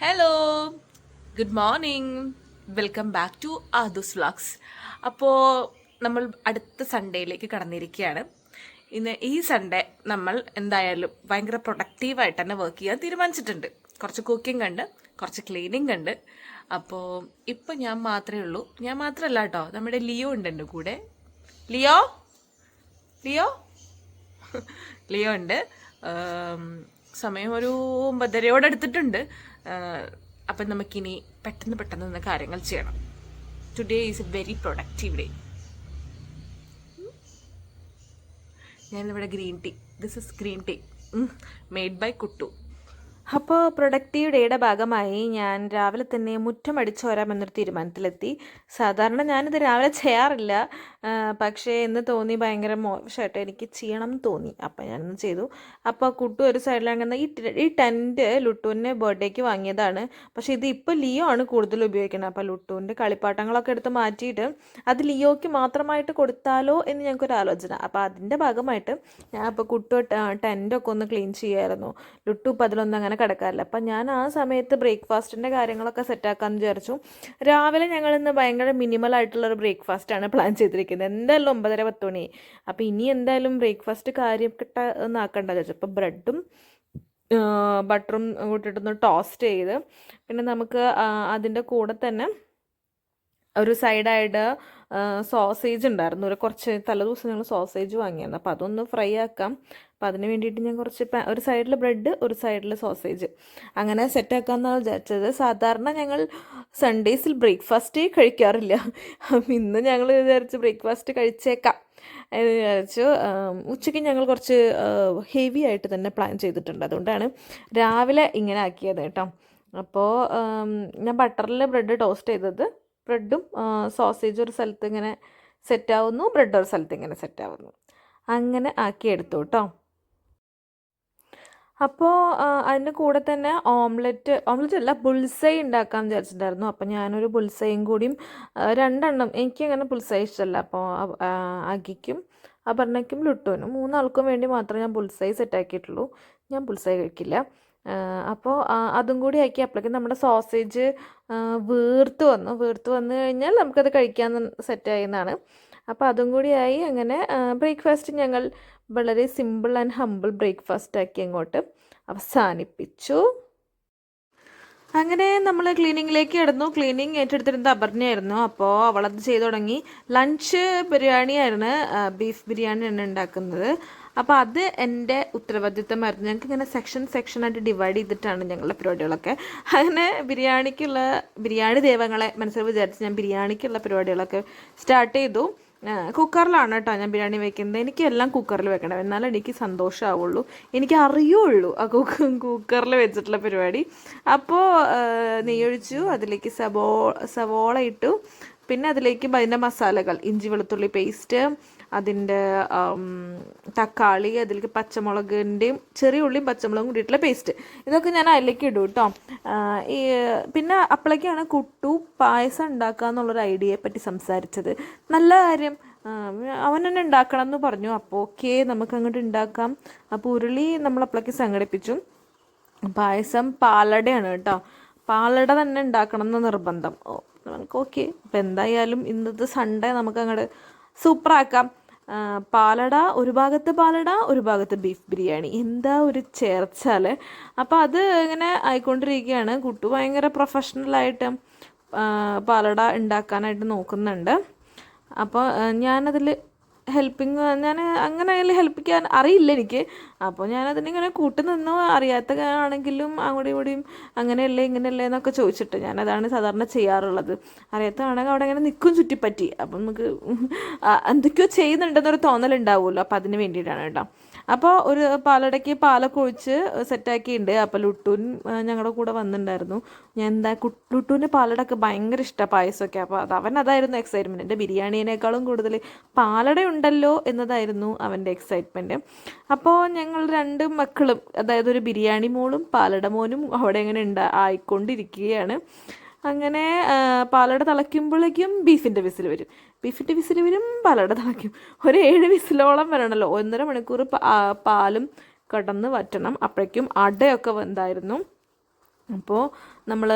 Hello, good morning. Welcome back to Adu's vlogs. അപ്പോൾ നമ്മൾ അടുത്ത സൺഡേയിലേക്ക് കടന്നിരിക്കുകയാണ്. ഈ സൺഡേ നമ്മൾ എന്തായാലും ഭയങ്കര പ്രൊഡക്റ്റീവായിട്ട് തന്നെ വർക്ക് ചെയ്യാൻ തീരുമാനിച്ചിട്ടുണ്ട്. കുറച്ച് കുക്കിംഗ് ഉണ്ട്, കുറച്ച് ക്ലീനിങ് ഉണ്ട്. അപ്പോൾ ഇപ്പം ഞാൻ മാത്രമേ ഉള്ളൂ. ഞാൻ മാത്രമല്ല കേട്ടോ, നമ്മുടെ ലിയോ ഉണ്ട് എൻ്റെ കൂടെ. ലിയോ ലിയോ ലിയോ ഉണ്ട്. സമയം ഒരു 9:30 എടുത്തിട്ടുണ്ട്. അപ്പം നമുക്കിനി പെട്ടെന്ന് കാര്യങ്ങൾ ചെയ്യണം. Today is a very productive day. ഞാനിവിടെ green tea, this is green tea made by Kuttu. അപ്പോൾ പ്രൊഡക്റ്റീവ് ഡേയുടെ ഭാഗമായി ഞാൻ രാവിലെ തന്നെ മുറ്റമടിച്ചു വരാമെന്നൊരു തീരുമാനത്തിലെത്തി. സാധാരണ ഞാനിത് രാവിലെ ചെയ്യാറില്ല, പക്ഷേ എന്ന് തോന്നി ഭയങ്കര മോശമായിട്ട് എനിക്ക് ചെയ്യണം എന്ന് തോന്നി. അപ്പോൾ ഞാനൊന്ന് ചെയ്തു. അപ്പോൾ കുട്ടു ഒരു സൈഡിലാണെങ്കിൽ ഈ ടെൻറ്റ് ലുട്ടുവിൻ്റെ ബർത്ത്ഡേക്ക് വാങ്ങിയതാണ്. പക്ഷേ ഇത് ഇപ്പോൾ ലിയോ ആണ് കൂടുതൽ ഉപയോഗിക്കുന്നത്. അപ്പോൾ ലുട്ടുവിൻ്റെ കളിപ്പാട്ടങ്ങളൊക്കെ എടുത്ത് മാറ്റിയിട്ട് അത് ലിയോയ്ക്ക് മാത്രമായിട്ട് കൊടുത്താലോ എന്ന് ഞങ്ങൾക്കൊരു ആലോചന. അപ്പോൾ അതിൻ്റെ ഭാഗമായിട്ട് ഞാൻ അപ്പോൾ കുട്ടു ടെൻറ്റൊക്കെ ഒന്ന് ക്ലീൻ ചെയ്യായിരുന്നു. ലുട്ടു ഇപ്പോൾ അതിലൊന്നും അങ്ങനെ കിടക്കാറില്ല. അപ്പം ഞാൻ ആ സമയത്ത് ബ്രേക്ക്ഫാസ്റ്റിൻ്റെ കാര്യങ്ങളൊക്കെ സെറ്റാക്കാമെന്ന് വിചാരിച്ചു. രാവിലെ ഞങ്ങളിന്ന് ഭയങ്കര മിനിമലായിട്ടുള്ളൊരു ബ്രേക്ക്ഫാസ്റ്റാണ് പ്ലാൻ ചെയ്തിരിക്കുന്നത്. എന്തായാലും 9:30-10 മണി. അപ്പോൾ ഇനി എന്തായാലും ബ്രേക്ക്ഫാസ്റ്റ് കാര്യപ്പെട്ട ഒന്നാക്കണ്ട വിചാരിച്ചു. അപ്പോൾ ബ്രെഡും ബട്ടറും കൂട്ടിയിട്ടൊന്ന് ടോസ്റ്റ് ചെയ്ത്, പിന്നെ നമുക്ക് അതിൻ്റെ കൂടെ തന്നെ ഒരു സൈഡായിട്ട് സോസേജ് ഉണ്ടായിരുന്നു. ഒരു കുറച്ച് തലേദിവസം ഞങ്ങൾ സോസേജ് വാങ്ങിയായിരുന്നു. അപ്പോൾ അതൊന്ന് ഫ്രൈ ആക്കാം. അപ്പോൾ അതിന് വേണ്ടിയിട്ട് ഞാൻ കുറച്ച് ഒരു സൈഡിൽ ബ്രെഡ്, ഒരു സൈഡിൽ സോസേജ് അങ്ങനെ സെറ്റാക്കാമെന്നാണ് വിചാരിച്ചത്. സാധാരണ ഞങ്ങൾ സൺഡേസിൽ ബ്രേക്ക്ഫാസ്റ്റേ കഴിക്കാറില്ല. അപ്പം ഇന്ന് ഞങ്ങൾ വിചാരിച്ച് ബ്രേക്ക്ഫാസ്റ്റ് കഴിച്ചേക്കാം എന്ന് വിചാരിച്ചു. ഉച്ചയ്ക്ക് ഞങ്ങൾ കുറച്ച് ഹെവി ആയിട്ട് തന്നെ പ്ലാൻ ചെയ്തിട്ടുണ്ട്. അതുകൊണ്ടാണ് രാവിലെ ഇങ്ങനെ ആക്കിയത് കേട്ടോ. അപ്പോൾ ഞാൻ ബട്ടറിൽ ബ്രെഡ് ടോസ്റ്റ് ചെയ്തത്, ബ്രെഡും സോസേജും ഒരു സ്ഥലത്ത് ഇങ്ങനെ സെറ്റാവുന്നു, ബ്രെഡ് ഒരു സ്ഥലത്ത് ഇങ്ങനെ സെറ്റാവുന്നു, അങ്ങനെ ആക്കിയെടുത്തു കേട്ടോ. അപ്പോൾ അതിൻ്റെ കൂടെ തന്നെ ഓംലെറ്റ് അല്ല, ബുൾസൈ ഉണ്ടാക്കാമെന്ന് വിചാരിച്ചിട്ടുണ്ടായിരുന്നു. അപ്പോൾ ഞാനൊരു ബുൾസൈയും കൂടിയും 2 എനിക്കങ്ങനെ ബുൾസൈ ഇഷ്ടമല്ല. അപ്പോൾ അഗിക്കും അപർണയ്ക്കും ലുട്ടുവിനും 3 ആൾക്കും വേണ്ടി മാത്രമേ ഞാൻ ബുൾസൈ സെറ്റാക്കിയിട്ടുള്ളൂ. ഞാൻ ബുൾസൈ കഴിക്കില്ല. അപ്പോൾ അതും കൂടി ആക്കി അപ്പോഴേക്കും നമ്മുടെ സോസേജ് വീർത്ത് വന്നു കഴിഞ്ഞാൽ നമുക്കത് കഴിക്കാൻ സെറ്റായെന്നാണ്. അപ്പോൾ അതും കൂടിയായി. അങ്ങനെ ബ്രേക്ക്ഫാസ്റ്റ് ഞങ്ങൾ വളരെ സിമ്പിൾ ആൻഡ് ഹമ്പിൾ ബ്രേക്ക്ഫാസ്റ്റ് ആക്കി അങ്ങോട്ട് അവസാനിപ്പിച്ചു. അങ്ങനെ നമ്മൾ ക്ലീനിങ്ങിലേക്ക് കിടന്നു. ക്ലീനിങ് ഏറ്റെടുത്തിരുന്നത് അപർണയായിരുന്നു. അപ്പോൾ അവളത് ചെയ്തു തുടങ്ങി. ലഞ്ച് ബിരിയാണിയായിരുന്നു, ബീഫ് ബിരിയാണിയാണ് ഉണ്ടാക്കുന്നത്. അപ്പോൾ അത് എൻ്റെ ഉത്തരവാദിത്തമായിരുന്നു. ഞങ്ങൾക്ക് ഇങ്ങനെ സെക്ഷനായിട്ട് ഡിവൈഡ് ചെയ്തിട്ടാണ് ഞങ്ങളുടെ പരിപാടികളൊക്കെ. അങ്ങനെ ബിരിയാണി ദൈവങ്ങളെ മനസ്സിൽ വിചാരിച്ച് ഞാൻ ബിരിയാണിക്കുള്ള പരിപാടികളൊക്കെ സ്റ്റാർട്ട് ചെയ്തു. കുക്കറിലാണ് കേട്ടോ ഞാൻ ബിരിയാണി വെക്കുന്നത്. എനിക്ക് എല്ലാം കുക്കറിൽ വെക്കണം, എന്നാലും എനിക്ക് സന്തോഷമാവുള്ളൂ, എനിക്ക് അറിയുള്ളൂ ആ കുക്കറിൽ വെച്ചിട്ടുള്ള പരിപാടി. അപ്പോൾ നെയ്യൊഴിച്ചു, അതിലേക്ക് സവോള ഇട്ടു, പിന്നെ അതിലേക്ക് അതിൻ്റെ മസാലകൾ, ഇഞ്ചി വെളുത്തുള്ളി പേസ്റ്റ്, അതിൻ്റെ തക്കാളി, അതിലേക്ക് പച്ചമുളകിൻ്റെയും ചെറിയ ഉള്ളിയും പച്ചമുളകും കൂടിയിട്ടുള്ള പേസ്റ്റ്, ഇതൊക്കെ ഞാൻ അതിലേക്ക് ഇടും കേട്ടോ. പിന്നെ അപ്പോഴേക്കാണ് കുട്ടു പായസം ഉണ്ടാക്കുക എന്നുള്ളൊരു ഐഡിയയെ പറ്റി സംസാരിച്ചത്. നല്ല കാര്യം, അവൻ തന്നെ ഉണ്ടാക്കണം എന്ന് പറഞ്ഞു. അപ്പോൾ ഓക്കെ, നമുക്ക് അങ്ങോട്ട് ഉണ്ടാക്കാം. അപ്പോൾ ഉരുളി നമ്മൾ അപ്പോഴേക്ക് സംഘടിപ്പിച്ചു. പായസം പാലടയാണ് കേട്ടോ. പാലട തന്നെ ഉണ്ടാക്കണം എന്ന് നിർബന്ധം. നമുക്ക് ഓക്കെ. അപ്പോൾ എന്തായാലും ഇന്നത്തെ സൺഡേ നമുക്ക് അങ്ങോട്ട് സൂപ്പറാക്കാം. ഒരു ഭാഗത്ത് പാലട, ഒരു ഭാഗത്ത് ബീഫ് ബിരിയാണി, എന്താ ഒരു ചേർച്ചാൽ. അപ്പോൾ അത് ഇങ്ങനെ ആയിക്കൊണ്ടിരിക്കുകയാണ്. കുട്ടു ഭയങ്കര പ്രൊഫഷണലായിട്ട് പാലട ഉണ്ടാക്കാനായിട്ട് നോക്കുന്നുണ്ട്. അപ്പോൾ ഞാനതിൽ ഞാൻ അങ്ങനെ ഹെൽപ്പിക്കാൻ അറിയില്ല എനിക്ക്. അപ്പോൾ ഞാനതിനിങ്ങനെ കൂട്ടുനിന്നു, അറിയാത്ത ആണെങ്കിലും അങ്ങോട്ടും ഇവിടെയും അങ്ങനെയല്ലേ ഇങ്ങനെയല്ലേ എന്നൊക്കെ ചോദിച്ചിട്ട് ഞാനതാണ് സാധാരണ ചെയ്യാറുള്ളത്. അറിയാത്തതാണെങ്കിൽ അവിടെ ഇങ്ങനെ നിൽക്കും ചുറ്റിപ്പറ്റി. അപ്പം നമുക്ക് എന്തൊക്കെയോ ചെയ്യുന്നുണ്ടെന്നൊരു തോന്നലുണ്ടാവുമല്ലോ. അപ്പോൾ അതിന് വേണ്ടിയിട്ടാണ് കേട്ടോ. അപ്പോൾ ഒരു പാലടയ്ക്ക് പാലൊക്കെ ഒഴിച്ച് സെറ്റാക്കിയിട്ടുണ്ട്. അപ്പോൾ ലുട്ടൂൻ ഞങ്ങളുടെ കൂടെ വന്നിട്ടുണ്ടായിരുന്നു. ഞാൻ ലുട്ടൂന് പാലടൊക്കെ ഭയങ്കര ഇഷ്ടമാണ്, പായസമൊക്കെ. അപ്പോൾ അവനതായിരുന്നു എക്സൈറ്റ്മെൻറ്റ്. എൻ്റെ ബിരിയാണീനേക്കാളും കൂടുതൽ പാലട ഉണ്ടല്ലോ എന്നതായിരുന്നു അവൻ്റെ എക്സൈറ്റ്മെൻറ്റ്. അപ്പോൾ ഞങ്ങൾ 2 മക്കളും, അതായത് ഒരു ബിരിയാണി മോളും പാലട മോനും അവിടെ ഇങ്ങനെ ആയിക്കൊണ്ടിരിക്കുകയാണ്. അങ്ങനെ പാലട തിളയ്ക്കുമ്പോഴേക്കും ബീഫിൻ്റെ വിസിൽ വരും, പാലട തിളയ്ക്കും. ഒരു 7 വിസിലോളം വരണമല്ലോ. 1.5 മണിക്കൂർ പാലും കടന്ന് വറ്റണം. അപ്പോഴേക്കും അടയൊക്കെ വെന്തായിരുന്നു. അപ്പോൾ നമ്മൾ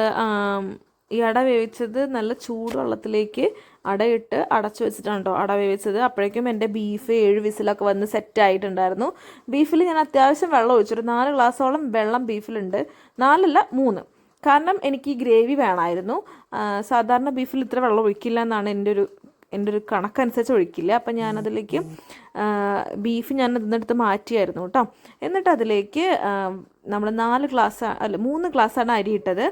ഈ അട വേവിച്ചത് നല്ല ചൂടുവെള്ളത്തിലേക്ക് അടയിട്ട് അടച്ചു വെച്ചിട്ടാണ് കേട്ടോ അട വേവിച്ചത്. അപ്പോഴേക്കും എൻ്റെ ബീഫ് 7 വിസിലൊക്കെ വന്ന് സെറ്റ് ആയിട്ടുണ്ടായിരുന്നു. ബീഫിൽ ഞാൻ അത്യാവശ്യം വെള്ളം ഒഴിച്ചൊരു 4 ഗ്ലാസോളം വെള്ളം ബീഫിലുണ്ട്. 4 അല്ല 3, കാരണം എനിക്ക് ഈ ഗ്രേവി വേണമായിരുന്നു. സാധാരണ ബീഫിൽ ഇത്ര വെള്ളം ഒഴിക്കില്ല എന്നാണ് എൻ്റെ ഒരു കണക്കനുസരിച്ച് ഒഴിക്കില്ല. അപ്പം ഞാനതിലേക്ക് ബീഫ് ഞാൻ അതിനടുത്ത് മാറ്റിയായിരുന്നു കേട്ടോ. എന്നിട്ട് അതിലേക്ക് നമ്മൾ 3 ഗ്ലാസ്സാണ് അരി ഇട്ടത്.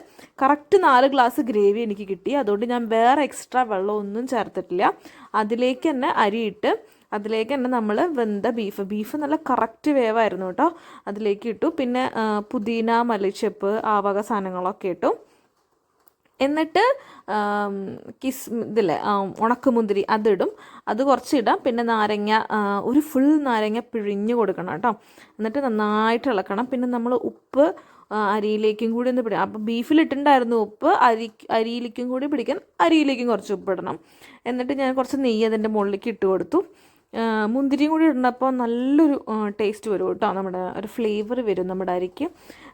കറക്റ്റ് 4 ഗ്ലാസ് ഗ്രേവി എനിക്ക് കിട്ടി. അതുകൊണ്ട് ഞാൻ വേറെ എക്സ്ട്രാ വെള്ളം ഒന്നും ചേർത്തിട്ടില്ല. അതിലേക്ക് തന്നെ അരിയിട്ട് അതിലേക്ക് തന്നെ നമ്മൾ വെന്ത ബീഫ് നല്ല കറക്റ്റ് വേവായിരുന്നു കേട്ടോ. അതിലേക്ക് ഇട്ടു. പിന്നെ പുതിന, മല്ലിച്ചപ്പ്, ആ വക സാധനങ്ങളൊക്കെ ഇട്ടു. എന്നിട്ട് ഇതില്ലേ ഉണക്കമുന്തിരി അതിടും, അത് കുറച്ച് ഇടാം. പിന്നെ നാരങ്ങ, ഒരു ഫുൾ നാരങ്ങ പിഴിഞ്ഞ് കൊടുക്കണം കേട്ടോ. എന്നിട്ട് നന്നായിട്ട് ഇളക്കണം. പിന്നെ നമ്മൾ ഉപ്പ് അരിയിലേക്കും കൂടി ഒന്ന് പിടിക്കും. അപ്പോൾ ബീഫിലിട്ടുണ്ടായിരുന്നു ഉപ്പ്, അരിയിലേക്കും കൂടി പിടിക്കാൻ അരിയിലേക്കും കുറച്ച് ഉപ്പ് ഇടണം. എന്നിട്ട് ഞാൻ കുറച്ച് നെയ്യ് അതിൻ്റെ മുകളിലേക്ക് ഇട്ട് കൊടുത്തു. മുന്തിരിയും കൂടി ഇടുന്നപ്പോൾ നല്ലൊരു ടേസ്റ്റ് വരും കേട്ടോ, നമ്മുടെ ഒരു ഫ്ലേവർ വരും നമ്മുടെ അരിക്ക്.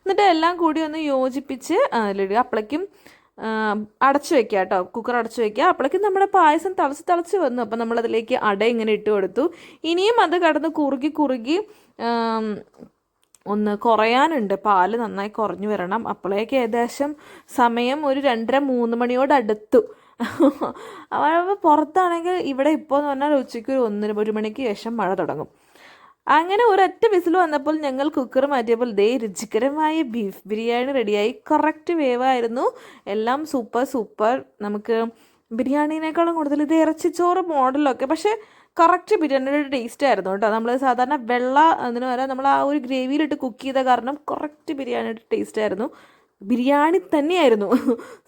എന്നിട്ട് എല്ലാം കൂടി ഒന്ന് യോജിപ്പിച്ച് അതിലിടുക. അപ്പോഴേക്കും അടച്ചു വെക്കുക കേട്ടോ, കുക്കർ അടച്ചു വെക്കുക. അപ്പോഴേക്കും നമ്മുടെ പായസം തിളച്ച് വന്നു. അപ്പം നമ്മളതിലേക്ക് അട ഇങ്ങനെ ഇട്ട് കൊടുത്തു. ഇനിയും അത് കടന്ന് കുറുകി ഒന്ന് കുറയാനുണ്ട്, പാല് നന്നായി കുറഞ്ഞു വരണം. അപ്പോഴേക്ക് ഏകദേശം സമയം ഒരു 2:30-3 മണിയോട് അടുത്തു. അപ്പോൾ പുറത്താണെങ്കിൽ ഇവിടെ ഇപ്പോൾ എന്ന് പറഞ്ഞാൽ ഉച്ചയ്ക്ക് 1 മണിക്ക് ശേഷം മഴ തുടങ്ങും. അങ്ങനെ ഒരൊറ്റ വിസിൽ വന്നപ്പോൾ ഞങ്ങൾ കുക്കർ മാറ്റിയപ്പോൾ രുചികരമായ ബീഫ് ബിരിയാണി റെഡിയായി. കറക്റ്റ് വേവായിരുന്നു, എല്ലാം സൂപ്പർ. നമുക്ക് ബിരിയാണീനേക്കാളും കൂടുതൽ ഇത് ഇറച്ചിച്ചോറ് മോഡലൊക്കെ, പക്ഷേ കറക്റ്റ് ബിരിയാണിയുടെ ടേസ്റ്റ് ആയിരുന്നു കേട്ടോ. നമ്മൾ സാധാരണ അതിന് വരെ നമ്മൾ ആ ഒരു ഗ്രേവിയിലിട്ട് കുക്ക് ചെയ്ത കാരണം കറക്റ്റ് ബിരിയാണിയുടെ ടേസ്റ്റ് ആയിരുന്നു. ബിരിയാണി തന്നെയായിരുന്നു,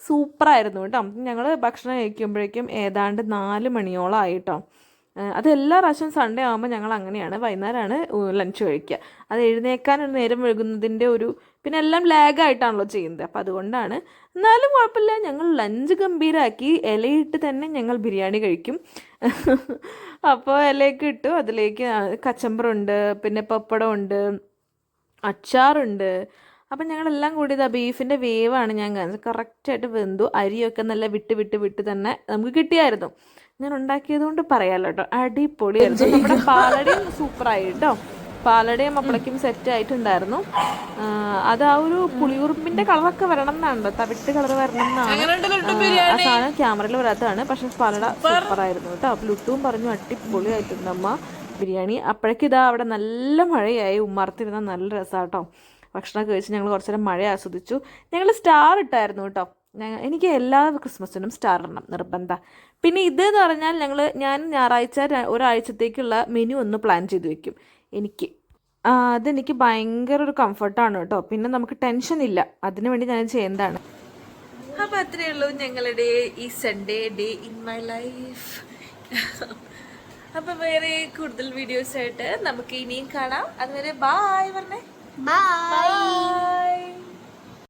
സൂപ്പറായിരുന്നു കേട്ടോ. ഞങ്ങൾ ഭക്ഷണം കഴിക്കുമ്പോഴേക്കും ഏതാണ്ട് 4 മണിയോളം ആയിട്ടോ. അത് എല്ലാ പ്രാവശ്യവും സൺഡേ ആകുമ്പോൾ ഞങ്ങൾ അങ്ങനെയാണ്, വൈകുന്നേരമാണ് ലഞ്ച് കഴിക്കുക. അത് എഴുന്നേക്കാൻ ഒരു നേരം വൈകുന്നതിൻ്റെ പിന്നെ എല്ലാം ലാഗായിട്ടാണല്ലോ ചെയ്യുന്നത്, അപ്പോൾ അതുകൊണ്ടാണ്. എന്നാലും കുഴപ്പമില്ല, ഞങ്ങൾ ലഞ്ച് ഗംഭീരമാക്കി. ഇലയിട്ട് തന്നെ ഞങ്ങൾ ബിരിയാണി കഴിക്കും. അപ്പോൾ ഇലയൊക്കെ ഇട്ടു, അതിലേക്ക് കച്ചമ്പറുണ്ട്, പിന്നെ പപ്പടമുണ്ട്, അച്ചാറുണ്ട്. അപ്പം ഞങ്ങളെല്ലാം കൂടി ഇതാ ബീഫിൻ്റെ വേവാണ് ഞാൻ കാണിച്ചത്. കറക്റ്റായിട്ട് വെന്തു. അരിയൊക്കെ നല്ല വിട്ട് തന്നെ നമുക്ക് കിട്ടിയായിരുന്നു. ഞാൻ ഉണ്ടാക്കിയത് കൊണ്ട് പറയാമല്ലോ കേട്ടോ, അടിപൊളിയായിരുന്നു. നമ്മുടെ പാലടയും സൂപ്പറായി കേട്ടോ. പാലടയും അപ്പളേക്കും സെറ്റ് ആയിട്ടുണ്ടായിരുന്നു. അത് ആ ഒരു പുളിയുറുമ്പിൻ്റെ കളറൊക്കെ വരണം എന്നാണല്ലോ, തവിട്ട് കളർ വരണം എന്നാണ്. ആ സാധനം ക്യാമറയിൽ വരാത്തതാണ്, പക്ഷെ പാലട സൂപ്പറായിരുന്നു കേട്ടോ. അപ്പോൾ ലുട്ടുവും പറഞ്ഞു അടിപൊളിയായിട്ടുണ്ട് അമ്മ ബിരിയാണി. അപ്പോഴേക്കും ഇതാ അവിടെ നല്ല മഴയായി. ഉമ്മർത്തിരുന്ന നല്ല രസമാട്ടോ. ഭക്ഷണമൊക്കെ കഴിച്ച് ഞങ്ങൾ കുറച്ച് നേരം മഴ ആസ്വദിച്ചു. ഞങ്ങൾ സ്റ്റാർ ഇട്ടായിരുന്നു കേട്ടോ. എനിക്ക് എല്ലാ ക്രിസ്മസിനും സ്റ്റാർ ഇടണം നിർബന്ധം. പിന്നെ ഇതെന്ന് പറഞ്ഞാൽ ഞാൻ ഞായറാഴ്ച ഒരാഴ്ചത്തേക്കുള്ള മെനു ഒന്ന് പ്ലാൻ ചെയ്ത് വെക്കും. അതെനിക്ക് ഭയങ്കര ഒരു കംഫർട്ടാണ് കേട്ടോ. പിന്നെ നമുക്ക് ടെൻഷൻ ഇല്ല, അതിനു വേണ്ടി ഞാൻ ചെയ്യുന്നതാണ്. അപ്പോൾ അത്രയേ ഉള്ളൂ ഞങ്ങളുടെ ഈ Sunday day in my life. അപ്പോൾ വേറെ കൂടുതൽ വീഡിയോസായിട്ട് നമുക്ക് ഇനിയും കാണാം. അതുവരെ ബായ് പറഞ്ഞേ. Bye.